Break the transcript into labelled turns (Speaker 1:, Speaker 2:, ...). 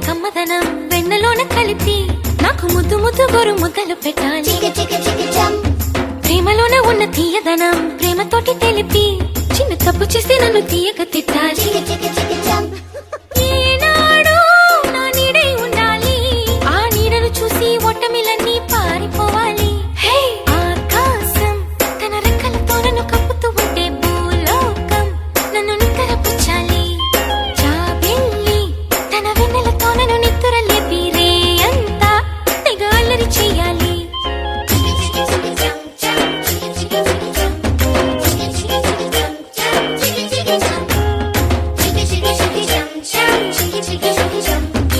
Speaker 1: కమ్మదనం వెన్నలోన కలిపి నాకు ముద్దు ముద్దు గోరు ముద్దలు పెట్టాలి. ప్రేమలోన ఉన్న తీయదనం ప్రేమతోటి తెలిపి చిన్న తప్పు చేస్తే నన్ను తీయక తిట్టాలి.